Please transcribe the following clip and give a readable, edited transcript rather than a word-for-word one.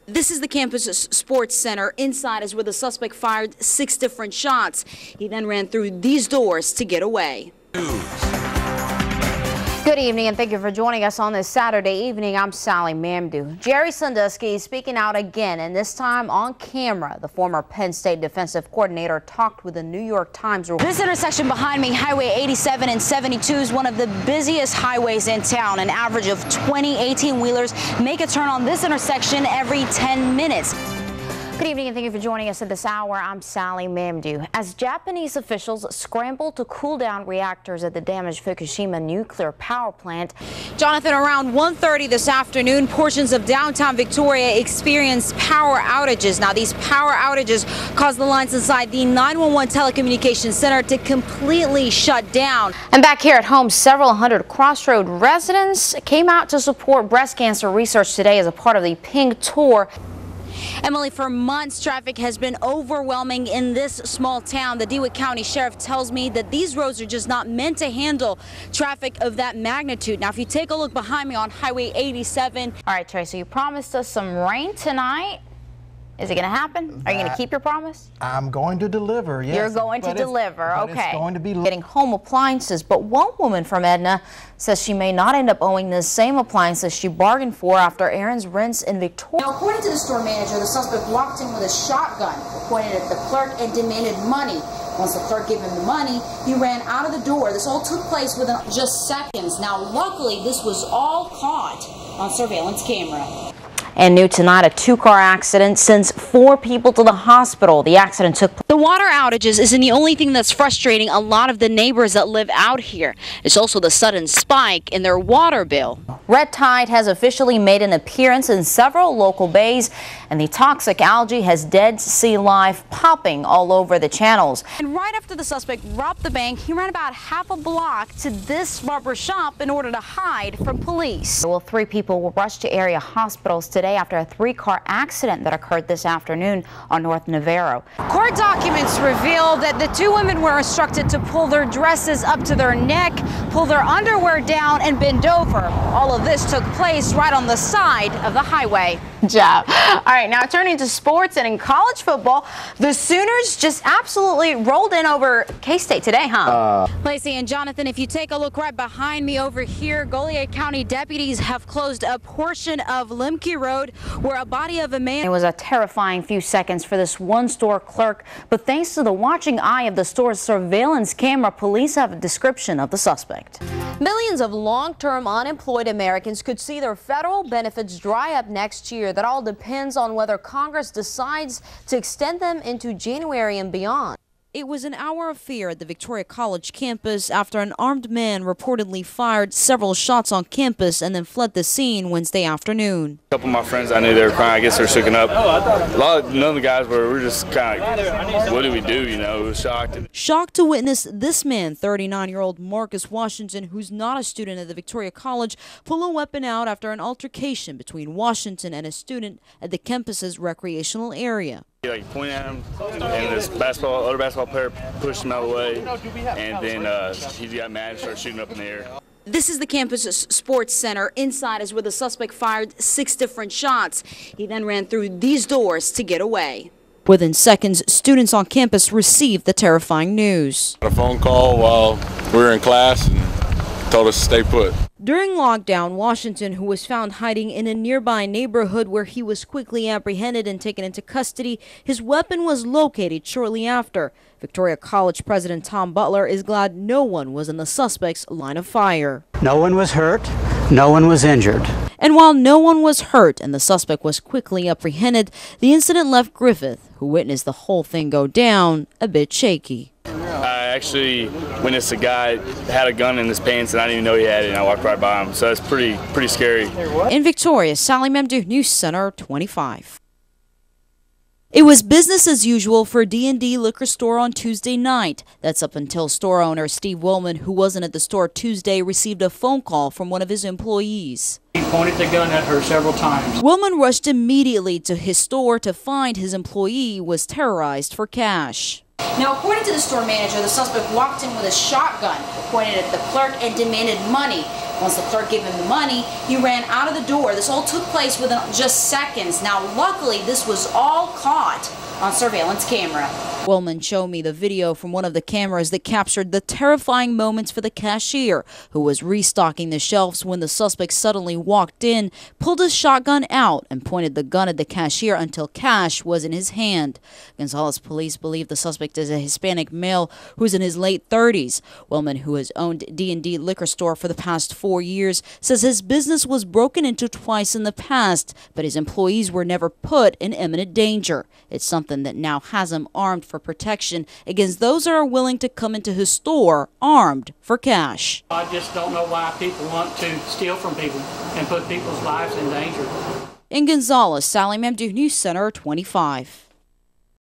This is the campus sports center. Inside is where the suspect fired 6 different shots. He then ran through these doors to get away. Good evening and thank you for joining us on this Saturday evening. I'm Sally Mamdooh. Jerry Sandusky speaking out again, and this time on camera. The former Penn State defensive coordinator talked with the New York Times. This intersection behind me, Highway 87 and 72, is one of the busiest highways in town. An average of 20 18-wheelers make a turn on this intersection every 10 minutes. Good evening and thank you for joining us at this hour. I'm Sally Mamdooh. As Japanese officials scramble to cool down reactors at the damaged Fukushima nuclear power plant. Jonathan, around 1:30 this afternoon, portions of downtown Victoria experienced power outages. Now, these power outages caused the lines inside the 911 telecommunications center to completely shut down. And back here at home, several hundred Crossroad residents came out to support breast cancer research today as a part of the Pink Tour. Emily, for months, traffic has been overwhelming in this small town. The DeWitt County Sheriff tells me that these roads are just not meant to handle traffic of that magnitude. Now, if you take a look behind me on Highway 87. All right, Tracy, you promised us some rain tonight. Is it going to happen? Are you going to keep your promise? I'm going to deliver, yes. You're going to deliver, okay. It's going to be getting home appliances, but one woman from Edna says she may not end up owing the same appliances she bargained for after Aaron's rents in Victoria. Now, according to the store manager, the suspect walked in with a shotgun, pointed at the clerk, and demanded money. Once the clerk gave him the money, he ran out of the door. This all took place within just seconds. Now, luckily, this was all caught on surveillance camera. And new tonight, a 2-car accident sends 4 people to the hospital. The accident took place. The water outages isn't the only thing that's frustrating a lot of the neighbors that live out here. It's also the sudden spike in their water bill. Red tide has officially made an appearance in several local bays, and the toxic algae has dead sea life popping all over the channels. And right after the suspect robbed the bank, he ran about half a block to this barber shop in order to hide from police. Well, 3 people were rushed to area hospitals today after a 3-car accident that occurred this afternoon on North Navarro. Court documents reveal that the 2 women were instructed to pull their dresses up to their neck, pull their underwear down, and bend over. All of this took place right on the side of the highway. Job. All right, now turning to sports and in college football, the Sooners just absolutely rolled in over K-State today, huh? Lacey and Jonathan, if you take a look right behind me over here, Goliad County deputies have closed a portion of Lemke Road where a body of a man. It was a terrifying few seconds for this one store clerk, but thanks to the watching eye of the store's surveillance camera, police have a description of the suspect. Millions of long-term unemployed Americans could see their federal benefits dry up next year. That all depends on whether Congress decides to extend them into January and beyond. It was an hour of fear at the Victoria College campus after an armed man reportedly fired several shots on campus and then fled the scene Wednesday afternoon. A couple of my friends, I knew they were crying. I guess they're shooken up. None of the guys were just kind of, what do we do? You know, we were shocked. Shocked to witness this man, 39-year-old Marcus Washington, who's not a student at the Victoria College, pull a weapon out after an altercation between Washington and a student at the campus's recreational area. He pointed at him, and this other basketball player pushed him out of the way, and then he got mad and started shooting up in the air. This is the campus's sports center. Inside is where the suspect fired 6 different shots. He then ran through these doors to get away. Within seconds, students on campus received the terrifying news. A phone call while we were in class and told us to stay put. During lockdown, Washington, who was found hiding in a nearby neighborhood where he was quickly apprehended and taken into custody, his weapon was located shortly after. Victoria College President Tom Butler is glad no one was in the suspect's line of fire. No one was hurt, no one was injured. And while no one was hurt and the suspect was quickly apprehended, the incident left Griffith, who witnessed the whole thing go down, a bit shaky. I actually witnessed a guy had a gun in his pants and I didn't even know he had it, and I walked right by him. So it's pretty scary. In Victoria, Sally Mamdooh, News Center 25. It was business as usual for D&D Liquor Store on Tuesday night. That's up until store owner Steve Willman, who wasn't at the store Tuesday, received a phone call from one of his employees. He pointed the gun at her several times. Willman rushed immediately to his store to find his employee was terrorized for cash. Now, according to the store manager, the suspect walked in with a shotgun, pointed at the clerk, and demanded money. Once the clerk gave him the money, he ran out of the door. This all took place within just seconds. Now, luckily, this was all caught on surveillance camera. Woolman showed me the video from one of the cameras that captured the terrifying moments for the cashier, who was restocking the shelves when the suspect suddenly walked in, pulled his shotgun out, and pointed the gun at the cashier until cash was in his hand. Gonzales police believe the suspect is a Hispanic male who's in his late 30s. Woolman, who has owned D&D liquor store for the past 4 years, says his business was broken into twice in the past, but his employees were never put in imminent danger. It's something that now has him armed for protection against those that are willing to come into his store armed for cash. I just don't know why people want to steal from people and put people's lives in danger. In Gonzales, Sally Mamdooh, News Center 25.